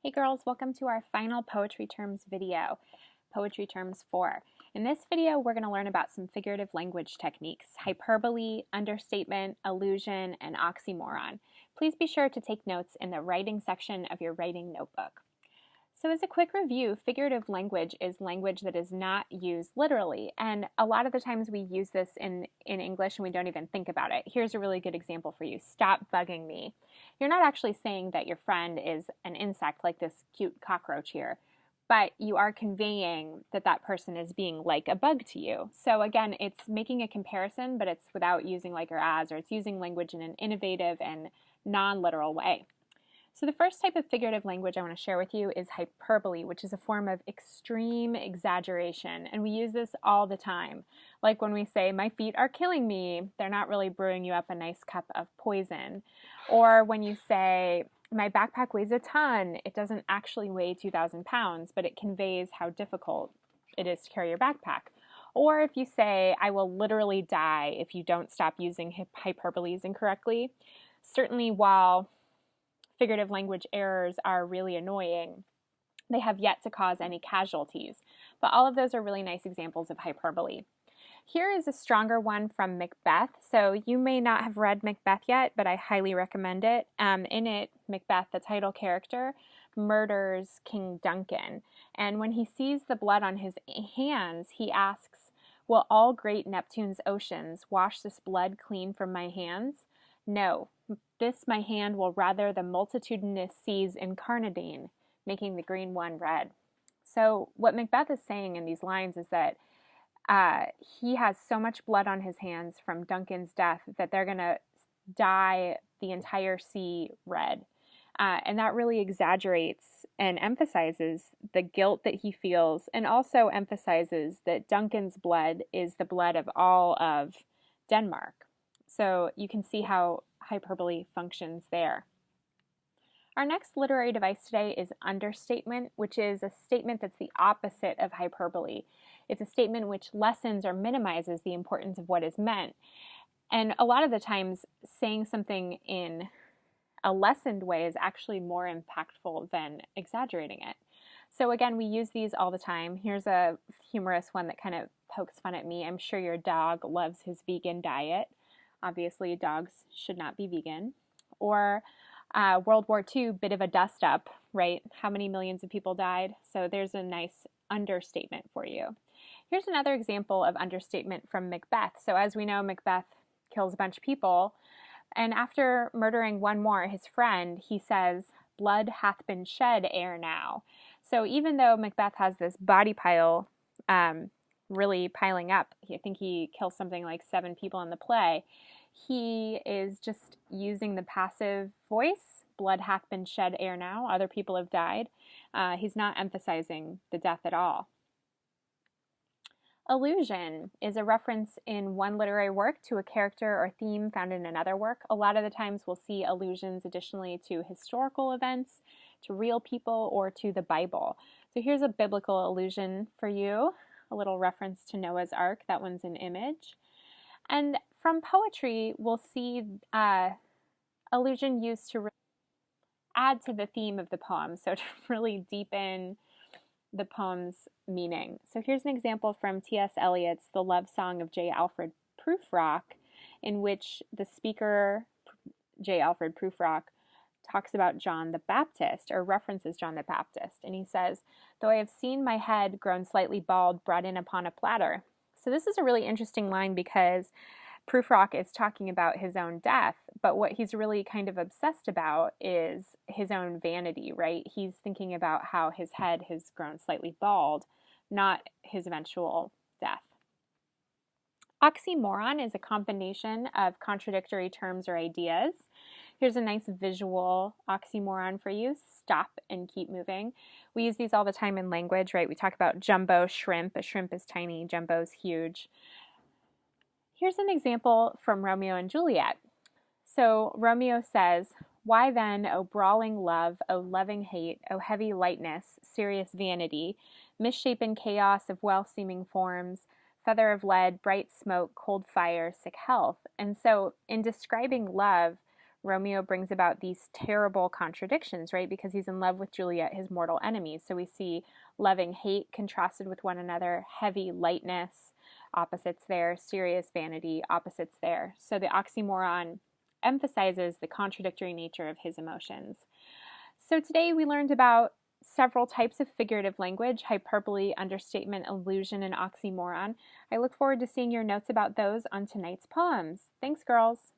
Hey girls, welcome to our final poetry terms video, Poetry Terms 4. In this video, we're going to learn about some figurative language techniques, hyperbole, understatement, allusion, and oxymoron. Please be sure to take notes in the writing section of your writing notebook. So as a quick review, figurative language is language that is not used literally, and a lot of the times we use this in English and we don't even think about it. Here's a really good example for you. Stop bugging me. You're not actually saying that your friend is an insect like this cute cockroach here, but you are conveying that that person is being like a bug to you. So again, it's making a comparison, but it's without using like or as, or it's using language in an innovative and non-literal way. So the first type of figurative language I want to share with you is hyperbole, which is a form of extreme exaggeration. And we use this all the time. Like when we say, my feet are killing me, they're not really brewing you up a nice cup of poison. Or when you say, my backpack weighs a ton, it doesn't actually weigh 2,000 pounds, but it conveys how difficult it is to carry your backpack. Or if you say, I will literally die if you don't stop using hyperboles incorrectly. Certainly while figurative language errors are really annoying, they have yet to cause any casualties. But all of those are really nice examples of hyperbole. Here is a stronger one from Macbeth. So you may not have read Macbeth yet, but I highly recommend it. In it, Macbeth, the title character, murders King Duncan. And when he sees the blood on his hands, he asks, will all great Neptune's oceans wash this blood clean from my hands? No, this my hand will rather the multitudinous seas incarnadine, making the green one red. So what Macbeth is saying in these lines is that he has so much blood on his hands from Duncan's death that they're going to dye the entire sea red. And that really exaggerates and emphasizes the guilt that he feels, and also emphasizes that Duncan's blood is the blood of all of Denmark. So you can see how hyperbole functions there. Our next literary device today is understatement, which is a statement that's the opposite of hyperbole. It's a statement which lessens or minimizes the importance of what is meant. And a lot of the times, saying something in a lessened way is actually more impactful than exaggerating it. So again, we use these all the time. Here's a humorous one that kind of pokes fun at me. I'm sure your dog loves his vegan diet. Obviously, dogs should not be vegan. Or World War II, bit of a dust up, right? How many millions of people died? So there's a nice understatement for you. Here's another example of understatement from Macbeth. So as we know, Macbeth kills a bunch of people. And after murdering one more, his friend, he says, blood hath been shed ere now. So even though Macbeth has this body pile really piling up, I think he kills something like 7 people in the play, he is just using the passive voice, blood hath been shed ere now, other people have died. He's not emphasizing the death at all. Allusion is a reference in one literary work to a character or theme found in another work. A lot of the times we'll see allusions additionally to historical events, to real people, or to the Bible. So here's a biblical allusion for you, a little reference to Noah's Ark. That one's an image. And from poetry, we'll see allusion used to add to the theme of the poem, so to really deepen the poem's meaning. So here's an example from T.S. Eliot's The Love Song of J. Alfred Prufrock, in which the speaker, J. Alfred Prufrock, talks about John the Baptist, or references John the Baptist. And he says, though I have seen my head grown slightly bald brought in upon a platter. So this is a really interesting line because Prufrock is talking about his own death, but what he's really kind of obsessed about is his own vanity, right? He's thinking about how his head has grown slightly bald, not his eventual death. Oxymoron is a combination of contradictory terms or ideas. Here's a nice visual oxymoron for you. Stop and keep moving. We use these all the time in language, right? We talk about jumbo shrimp. A shrimp is tiny, jumbo's huge. Here's an example from Romeo and Juliet. So Romeo says, why then, O brawling love, O loving hate, O heavy lightness, serious vanity, misshapen chaos of well-seeming forms, feather of lead, bright smoke, cold fire, sick health. And so in describing love, Romeo brings about these terrible contradictions, right? Because he's in love with Juliet, his mortal enemy. So we see love and hate contrasted with one another, heavy lightness, opposites there, serious vanity, opposites there. So the oxymoron emphasizes the contradictory nature of his emotions. So today we learned about several types of figurative language: hyperbole, understatement, allusion, and oxymoron. I look forward to seeing your notes about those on tonight's poems. Thanks, girls.